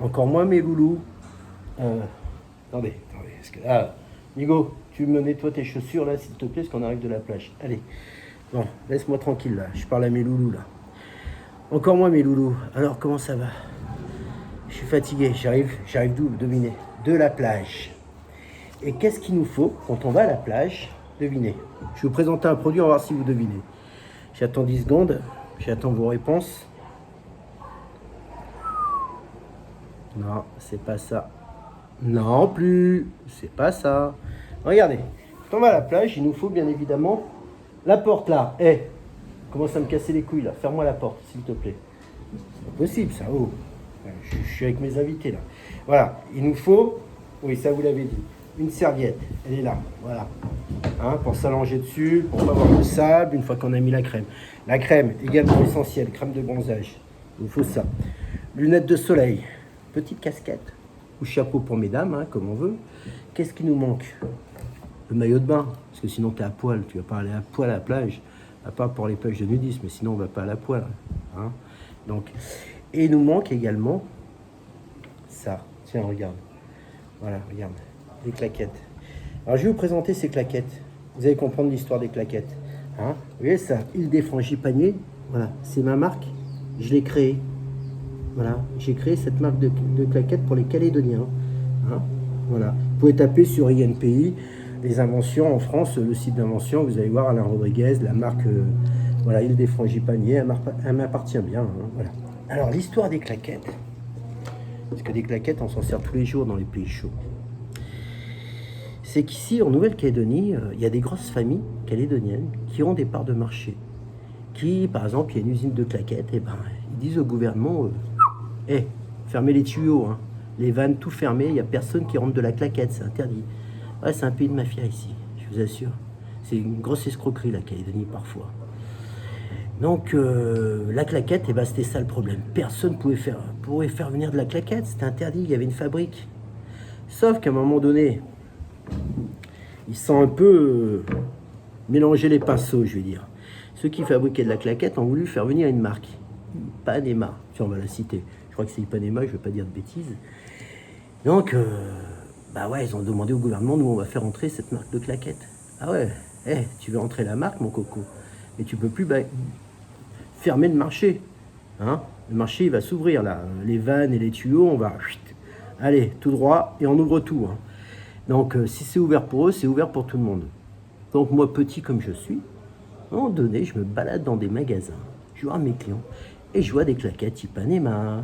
Encore moins mes loulous. Attendez, parce que là, Nigo, tu me nettoies tes chaussures là, s'il te plaît, parce qu'on arrive de la plage. Allez, bon, laisse-moi tranquille là, je parle à mes loulous là. Encore moins mes loulous. Alors, comment ça va? Je suis fatigué, j'arrive d'où? Devinez, de la plage. Et qu'est-ce qu'il nous faut quand on va à la plage? Devinez. Je vais vous présenter un produit, on va voir si vous devinez. J'attends 10 secondes, j'attends vos réponses. Non, c'est pas ça. Non plus, c'est pas ça. Regardez, quand on va à la plage, il nous faut bien évidemment la porte là. Commence à me casser les couilles là. Ferme-moi la porte, s'il te plaît. C'est pas possible ça. Oh, je suis avec mes invités là. Voilà, il nous faut, oui, ça vous l'avez dit, une serviette. Elle est là, voilà. Hein, pour s'allonger dessus, pour pas avoir de sable, une fois qu'on a mis la crème. La crème, également essentielle, crème de bronzage. Il nous faut ça. Lunettes de soleil, petite casquette ou chapeau pour mesdames, hein, comme on veut. Qu'est-ce qui nous manque? Le maillot de bain, parce que sinon tu es à poil, tu vas pas aller à poil à la plage, à part pour les plages de nudisme, mais sinon on va pas à la poil. Hein. Donc, et il nous manque également ça. Tiens, regarde. Voilà, regarde, les claquettes. Alors je vais vous présenter ces claquettes. Vous allez comprendre l'histoire des claquettes. Hein, vous voyez ça, Île des Frangipaniers, voilà, c'est ma marque, je l'ai créée. Voilà, j'ai créé cette marque de claquettes pour les Calédoniens. Hein, voilà. Vous pouvez taper sur INPI, les inventions en France, le site d'invention, vous allez voir Alain Rodriguez, la marque, voilà, Île des Frangipaniers, elle m'appartient bien. Hein, voilà. Alors, l'histoire des claquettes, parce que des claquettes, on s'en sert tous les jours dans les pays chauds. C'est qu'ici, en Nouvelle-Calédonie, il y a des grosses familles calédoniennes qui ont des parts de marché. Qui, par exemple, il y a une usine de claquettes, et ben, ils disent au gouvernement... fermez les tuyaux, hein. Les vannes tout fermées, il n'y a personne qui rentre de la claquette, c'est interdit. Ouais, c'est un pays de mafia ici, je vous assure. C'est une grosse escroquerie la Calédonie parfois. Donc la claquette, c'était ça le problème. Personne pouvait faire venir de la claquette, c'était interdit, il y avait une fabrique. Sauf qu'à un moment donné, ils sont un peu mélangé les pinceaux, je veux dire. Ceux qui fabriquaient de la claquette ont voulu faire venir une marque. Ipanema, on va la citer. Je crois que c'est Ipanema, je ne veux pas dire de bêtises. Donc, ils ont demandé au gouvernement, nous on va faire entrer cette marque de claquettes. Ah ouais, tu veux entrer la marque, mon coco, mais tu peux plus fermer le marché. Hein, le marché, il va s'ouvrir là. Les vannes et les tuyaux, on va... Allez, tout droit, et on ouvre tout. Hein. Donc, si c'est ouvert pour eux, c'est ouvert pour tout le monde. Donc, moi, petit comme je suis, à un moment donné, je me balade dans des magasins. Je vois mes clients. Et je vois des claquettes Ipanema,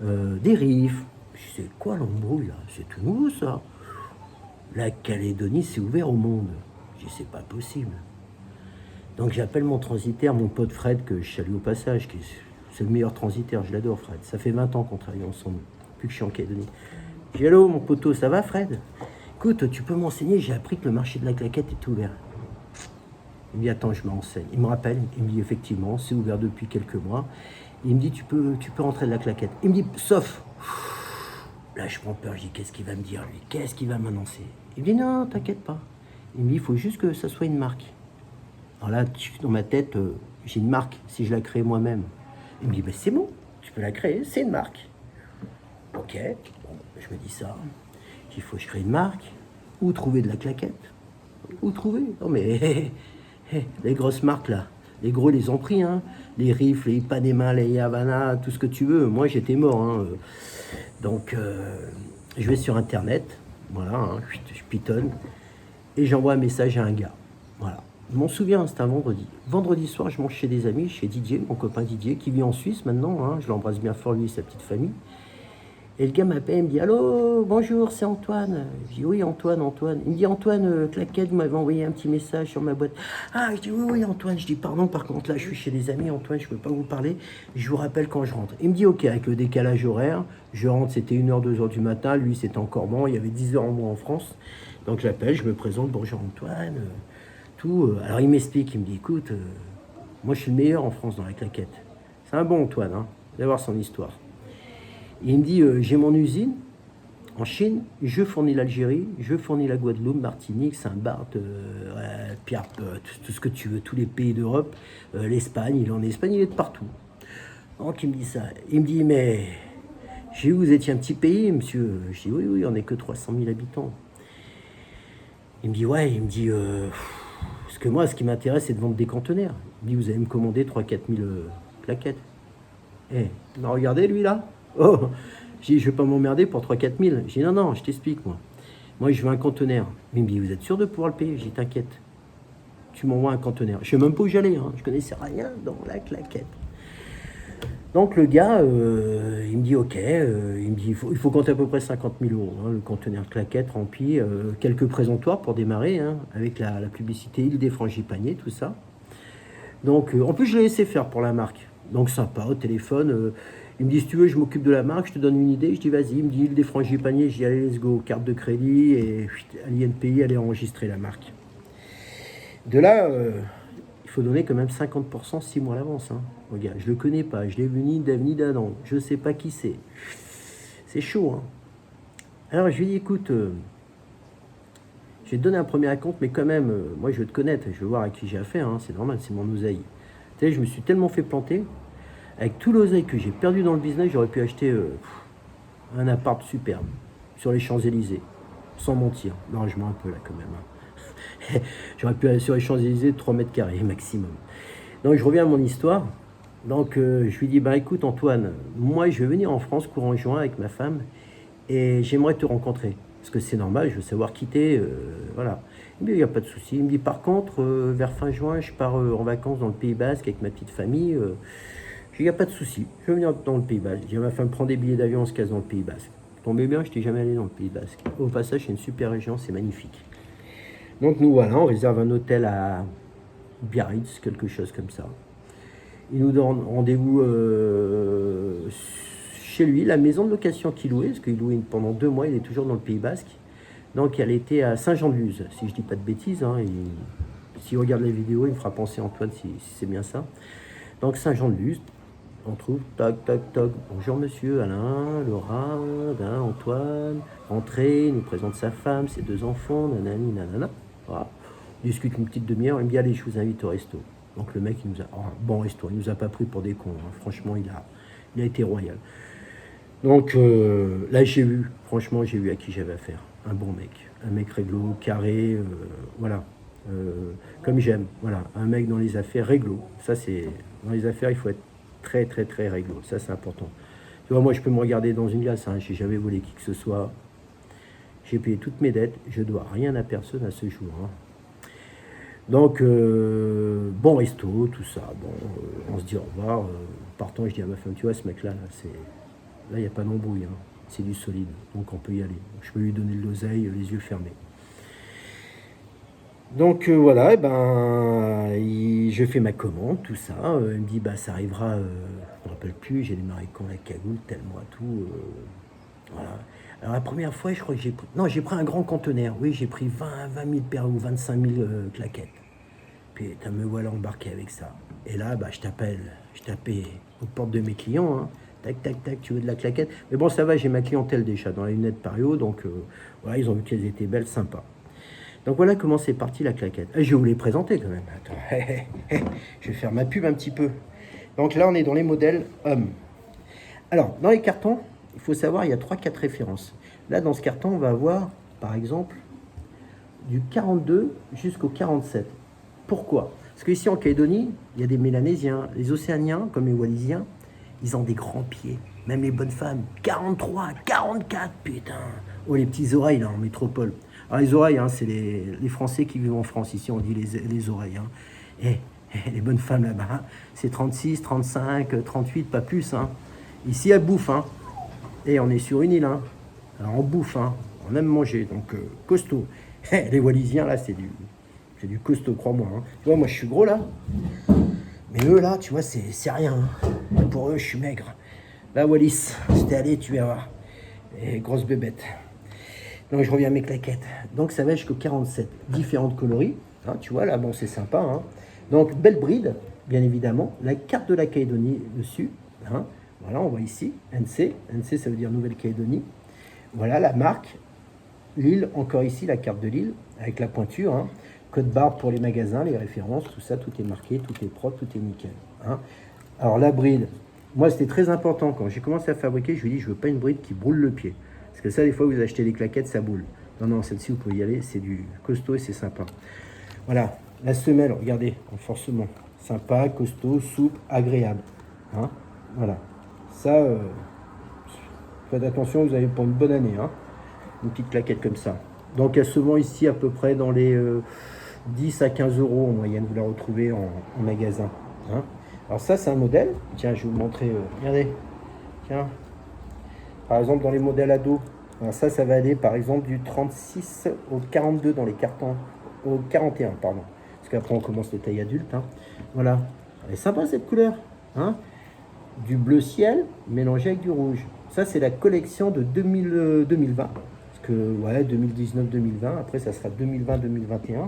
des riffs. Je sais quoi l'embrouille là? C'est tout nouveau ça. La Calédonie s'est ouverte au monde. Je dis c'est pas possible. Donc j'appelle mon transitaire, mon pote Fred, que je salue au passage, c'est le meilleur transitaire, je l'adore Fred. Ça fait 20 ans qu'on travaille ensemble, depuis que je suis en Calédonie. Je dis allô mon poteau, ça va Fred? Écoute, tu peux m'enseigner, j'ai appris que le marché de la claquette est ouvert. Il me dit attends, je m'enseigne. Il me rappelle, il me dit effectivement, c'est ouvert depuis quelques mois. Il me dit tu peux rentrer de la claquette. Il me dit sauf. Là je prends peur, je dis qu'est-ce qu'il va me dire lui? Qu'est-ce qu'il va m'annoncer? Il me dit non, t'inquiète pas. Il me dit il faut juste que ça soit une marque. Alors là, dans ma tête, j'ai une marque si je la crée moi-même. Il me dit c'est bon, tu peux la créer, c'est une marque. Ok, bon, je me dis ça. Il faut que je crée une marque. Où trouver de la claquette? Où trouver? Non mais les grosses marques là, les gros les ont pris, hein. Les Riff, les Ipanema, les Havana, tout ce que tu veux. Moi j'étais mort, hein. Donc je vais sur internet, voilà, hein, je pitonne et j'envoie un message à un gars. Voilà. Je m'en souviens, c'était un vendredi. Vendredi soir, je mange chez des amis, chez Didier, mon copain Didier, qui vit en Suisse maintenant, hein. Je l'embrasse bien fort lui et sa petite famille. Et le gars m'appelle, il me dit « Allô, bonjour, c'est Antoine ». Je dis « Oui, Antoine. » Il me dit « Antoine, claquette, vous m'avez envoyé un petit message sur ma boîte. » Ah, je dis « Oui, Antoine. » Je dis « Pardon, par contre, là, je suis chez des amis, Antoine, je ne peux pas vous parler. Je vous rappelle quand je rentre. » Il me dit « Ok, avec le décalage horaire, je rentre, c'était 1h, 2h du matin. Lui, c'était encore bon, il y avait 10h en moins en France. Donc, j'appelle, je me présente, bonjour Antoine, tout. Alors, il m'explique, il me dit « Écoute, moi, je suis le meilleur en France dans la claquette. » C'est un bon Antoine, hein. Vous allez voir son histoire. Il me dit, j'ai mon usine en Chine, je fournis l'Algérie, je fournis la Guadeloupe, Martinique, Saint-Barth, Pierre, tout ce que tu veux, tous les pays d'Europe, l'Espagne, il est en Espagne, il est de partout. Donc il me dit ça. Il me dit, mais J'ai vu, vous étiez un petit pays, monsieur. Je dis, oui, oui, on n'est que 300 000 habitants. Il me dit, ouais, il me dit, parce que moi, ce qui m'intéresse, c'est de vendre des conteneurs. Il me dit, vous allez me commander 3-4 000 plaquettes. Eh, il m'a regardé, lui, là. Oh, j'ai dit, je vais pas m'emmerder pour 3-4 000. J'ai dit, non, non, je t'explique, moi. Moi, je veux un conteneur. Il me dit, vous êtes sûr de pouvoir le payer? J'ai dit, t'inquiète. Tu m'envoies un conteneur. Je sais même pas où j'allais, hein. Je connaissais rien dans la claquette. Donc le gars, il me dit ok, il me dit il faut compter à peu près 50 000 euros, hein, le conteneur claquette rempli, quelques présentoirs pour démarrer, hein, avec la publicité Île des Frangipaniers, tout ça. Donc en plus je l'ai laissé faire pour la marque, donc sympa au téléphone. Il me dit si tu veux je m'occupe de la marque, je te donne une idée. Je dis vas-y, il me dit Île des Frangipaniers, je dis allez let's go, carte de crédit et à l'INPI allez enregistrer la marque. De là, il faut donner quand même 50% 6 mois à l'avance. Hein. Regarde, je le connais pas, je l'ai vu ni d'Ève ni d'Adam, je sais pas qui c'est. C'est chaud. Hein. Alors je lui dis écoute, je vais te donner un premier compte, mais quand même, moi je veux te connaître, je veux voir à qui j'ai affaire, hein, c'est normal, c'est mon oseille. Tu sais, je me suis tellement fait planter, avec tout l'oseille que j'ai perdu dans le business, j'aurais pu acheter un appart superbe sur les Champs-Élysées, sans mentir. Non, je mens un peu là quand même. Hein. J'aurais pu aller sur les Champs-Élysées 3 mètres carrés maximum. Donc je reviens à mon histoire. Donc je lui dis, bah écoute Antoine, moi je vais venir en France courant juin avec ma femme et j'aimerais te rencontrer. Parce que c'est normal, je veux savoir quitter, voilà. Il me dit, il n'y a pas de souci. Il me dit, par contre, vers fin juin, je pars en vacances dans le Pays Basque avec ma petite famille. Je dis, il n'y a pas de souci, je vais venir dans le Pays Basque. Je dis à ma femme, prends des billets d'avion, on se casse dans le Pays Basque. Tombez bien, je n'étais jamais allé dans le Pays Basque. Au passage, c'est une super région, c'est magnifique. Donc nous voilà, on réserve un hôtel à Biarritz, quelque chose comme ça. Il nous donne rendez-vous chez lui, la maison de location qu'il louait, parce qu'il louait pendant 2 mois, il est toujours dans le Pays Basque. Donc elle était à Saint-Jean-de-Luz, si je dis pas de bêtises. Hein, s'il regarde les vidéos, il me fera penser Antoine si c'est bien ça. Donc Saint-Jean-de-Luz, on trouve, toc, toc, toc. Bonjour monsieur, Alain, Laura, ben, Antoine, entrez, il nous présente sa femme, ses 2 enfants, nanani, nanana. Voilà. On discute une petite demi-heure, il me dit allez, je vous invite au resto. Donc le mec, il nous a, bon resto, il nous a pas pris pour des cons, hein. Franchement, il a été royal. Donc là, franchement, j'ai vu à qui j'avais affaire. Un bon mec, un mec réglo, carré, voilà, comme j'aime, voilà, un mec dans les affaires réglo. Ça, c'est, dans les affaires, il faut être très, très, très réglo, ça, c'est important. Tu vois, moi, je peux me regarder dans une glace, hein. J'ai jamais volé qui que ce soit. J'ai payé toutes mes dettes, je dois rien à personne à ce jour. Hein. Donc, bon resto, tout ça. Bon, on se dit au revoir. Partant, je dis à ma femme, tu vois, ce mec-là, là, il n'y a pas d'embrouille. Hein. C'est du solide, donc on peut y aller. Je peux lui donner de l'oseille, les yeux fermés. Donc voilà, et ben, je fais ma commande, tout ça. Il me dit, bah, ça arrivera, je ne me rappelle plus, j'ai démarré quand la cagoule, tel mois, tout. Voilà. Alors la première fois, je crois que j'ai pris un grand conteneur. Oui, j'ai pris 20 000 paires ou 25 000 claquettes. Puis me voilà embarqué avec ça. Et là, bah, je tapais aux portes de mes clients. Hein. Tac, tac, tac, tu veux de la claquette? Mais bon, ça va, j'ai ma clientèle déjà dans les lunettes Pario. Donc voilà, ils ont vu qu'elles étaient belles, sympas. Donc voilà comment c'est parti la claquette. Je vais vous les présenter quand même. Attends, je vais faire ma pub un petit peu. Donc là, on est dans les modèles hommes. Alors, dans les cartons, il faut savoir, il y a 3-4 références. Là, dans ce carton, on va avoir, par exemple, du 42 jusqu'au 47. Pourquoi? Parce qu'ici, en Calédonie, il y a des Mélanésiens, les Océaniens, comme les Wallisiens, ils ont des grands pieds. Même les bonnes femmes, 43, 44, putain. Oh, les petites oreilles, là, en métropole. Alors, les oreilles, hein, c'est les Français qui vivent en France. Ici, on dit les oreilles. Hein. Et les bonnes femmes, là-bas, hein, c'est 36, 35, 38, pas plus. Hein. Ici, elles bouffent, hein. Et on est sur une île, hein. Alors on bouffe, hein. On aime manger, donc costaud. Les Wallisiens, là, c'est du costaud, crois-moi. Hein. Tu vois, moi, je suis gros, là. Mais eux, là, tu vois, c'est rien. Hein. Pour eux, je suis maigre. Là, Wallis, j'étais allé, tu vas voir. Et grosse bébête. Donc, je reviens à mes claquettes. Donc, ça va jusqu'au 47. Différentes coloris. Hein, tu vois, là, bon, c'est sympa. Hein. Donc, belle bride, bien évidemment. La carte de la Calédonie dessus. Hein. Voilà, on voit ici, NC. NC, ça veut dire Nouvelle-Calédonie. Voilà la marque. L'île, encore ici, la carte de l'île, avec la pointure. Hein. Code barre pour les magasins, les références, tout ça, tout est marqué, tout est propre, tout est nickel. Hein. Alors, la bride, Moi, c'était très important. Quand j'ai commencé à fabriquer, je lui ai dit, je veux pas une bride qui brûle le pied. Parce que ça, des fois, vous achetez des claquettes, ça boule. Non, non, celle-ci, vous pouvez y aller. C'est du costaud et c'est sympa. Voilà. La semelle, regardez, renforcement. Sympa, costaud, souple, agréable. Hein, voilà. Ça, faites attention, vous avez pour une bonne année. Hein, une petite claquette comme ça. Donc, elle se vend ici à peu près dans les 10 à 15 euros en moyenne. Vous la retrouvez en magasin. Hein. Alors ça, c'est un modèle. Tiens, je vais vous montrer. Regardez. Tiens. Par exemple, dans les modèles ados. Alors ça va aller, par exemple, du 36 au 42 dans les cartons. Au 41, pardon. Parce qu'après, on commence les tailles adultes. Hein. Voilà. Elle est sympa, cette couleur. Hein, du bleu ciel mélangé avec du rouge. Ça, c'est la collection de 2020. Parce que, ouais, 2019-2020. Après, ça sera 2020-2021.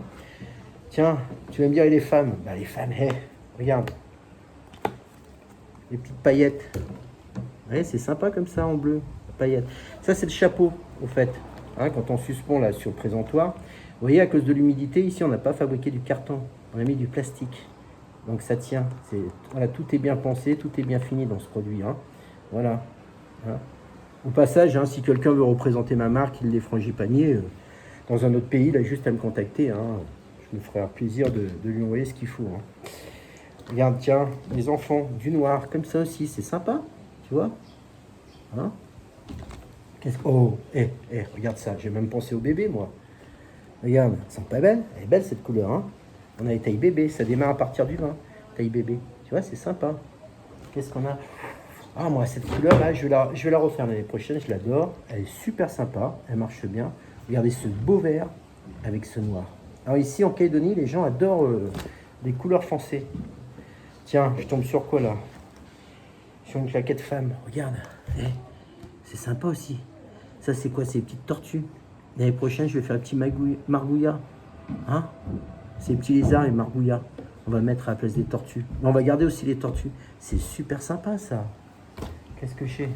Tiens, tu vas me dire, et les femmes? Bah, les femmes, hey, regarde. Les petites paillettes. Ouais, c'est sympa comme ça en bleu, paillettes. Ça, c'est le chapeau, au fait. Hein, quand on suspend là sur le présentoir. Vous voyez, à cause de l'humidité, ici, on n'a pas fabriqué du carton. On a mis du plastique. Donc ça tient. Voilà, tout est bien pensé, tout est bien fini dans ce produit. Hein. Voilà. Hein. Au passage, hein, si quelqu'un veut représenter ma marque, il les frangipaniers, dans un autre pays, il a juste à me contacter. Hein. Je me ferai un plaisir de lui envoyer ce qu'il faut. Hein. Regarde, tiens, les enfants, du noir, comme ça aussi, c'est sympa, tu vois. Hein, oh, regarde ça, j'ai même pensé au bébé, moi. Regarde, elles sont pas belles. Elle est belle, cette couleur, hein. On a les tailles bébé, ça démarre à partir du 20, taille bébé. Tu vois, c'est sympa. Qu'est-ce qu'on a? Ah, moi, cette couleur-là, je vais la refaire l'année prochaine, je l'adore. Elle est super sympa, elle marche bien. Regardez ce beau vert avec ce noir. Alors ici, en Calédonie, les gens adorent les couleurs foncées. Tiens, je tombe sur quoi là? Sur une claquette femme. Regarde. C'est sympa aussi. Ça, c'est quoi? C'est les petites tortues. L'année prochaine, je vais faire un petit margouillat. Hein? Ces petits lézards et margouillat. On va mettre à la place des tortues. Mais on va garder aussi les tortues. C'est super sympa ça. Qu'est-ce que j'ai?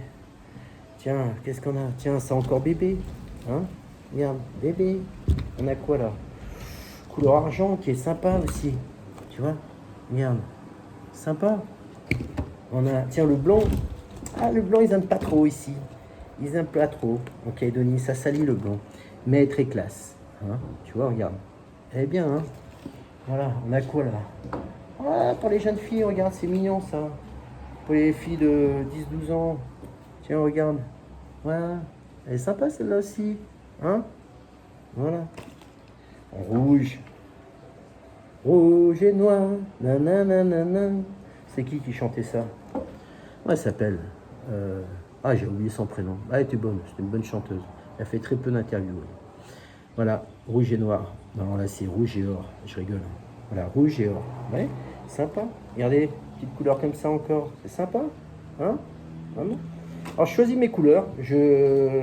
Tiens, qu'est-ce qu'on a? Tiens, c'est encore bébé. Hein? Regarde, bébé. On a quoi là? Couleur argent qui est sympa aussi. Tu vois? Regarde. Sympa. On a, tiens, le blanc. Ah, le blanc, ils n'aiment pas trop ici. Ils n'aiment pas trop. En Calédonie, ça salit le blanc. Mais elle est très classe. Hein, tu vois, regarde. Elle est bien, hein. Voilà, on a quoi là? Ah, pour les jeunes filles, regarde, c'est mignon ça. Pour les filles de 10-12 ans. Tiens, regarde. Voilà. Elle est sympa celle-là aussi. Hein? Voilà. En rouge. Rouge et noir. Nanana. C'est qui chantait ça? Elle s'appelle. Ah, j'ai oublié son prénom. Ah, elle était bonne. C'était une bonne chanteuse. Elle a fait très peu d'interviews. Voilà, rouge et noir. Non, là, c'est rouge et or. Je rigole. Voilà, rouge et or. Ouais, sympa. Regardez, petite couleur comme ça encore. C'est sympa. Hein? Vraiment. Alors, je choisis mes couleurs.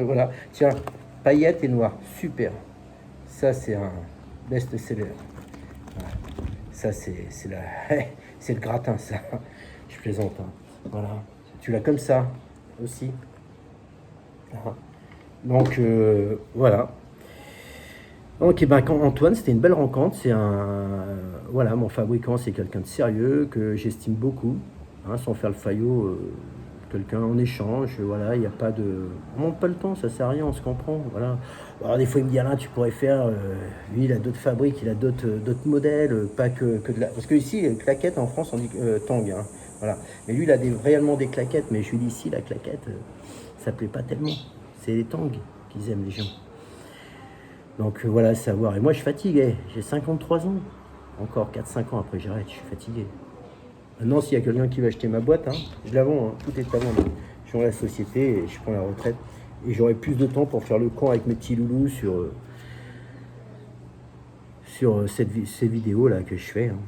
Voilà. Tiens, paillettes et noir. Super. Ça, c'est un best-seller. Voilà. Ça, c'est c'est le gratin, ça. Je plaisante. Hein. Voilà. Tu l'as comme ça aussi. Donc, voilà. Ok, ben Antoine, c'était une belle rencontre. C'est voilà, mon fabricant, c'est quelqu'un de sérieux que j'estime beaucoup. Hein, sans faire le faillot, quelqu'un en échange. Voilà, il n'y a pas de. On manque pas le temps, ça sert à rien, on se comprend. Voilà. Alors des fois, il me dit là, tu pourrais faire. Lui, il a d'autres fabriques, il a d'autres modèles, pas que de la. Parce que ici, claquette en France, on dit tang. Hein, voilà. Mais lui, il a réellement des claquettes. Mais je lui dis ici, la claquette, ça plaît pas tellement. C'est les tangs qu'ils aiment, les gens. Donc voilà, savoir. Et moi, je fatigue. J'ai 53 ans. Encore 4-5 ans après, j'arrête. Je suis fatigué. Maintenant, s'il y a quelqu'un qui va acheter ma boîte, hein, je la vends. Hein, tout est à vendre. Je vends la société et je prends la retraite. Et j'aurai plus de temps pour faire le con avec mes petits loulous sur ces vidéos là que je fais. Hein.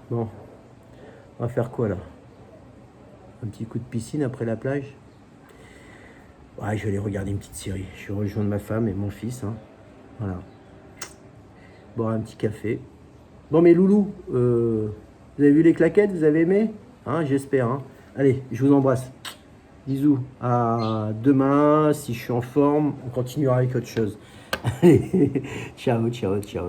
Bon, on va faire quoi là? Un petit coup de piscine après la plage? Ouais, je vais aller regarder une petite série. Je vais rejoindre ma femme et mon fils. Hein. Voilà. Boire un petit café. Bon, mes loulous, vous avez vu les claquettes? Vous avez aimé? Hein, j'espère. Hein. Allez, je vous embrasse. Bisous. À demain. Si je suis en forme, on continuera avec autre chose. Allez, ciao, ciao, ciao.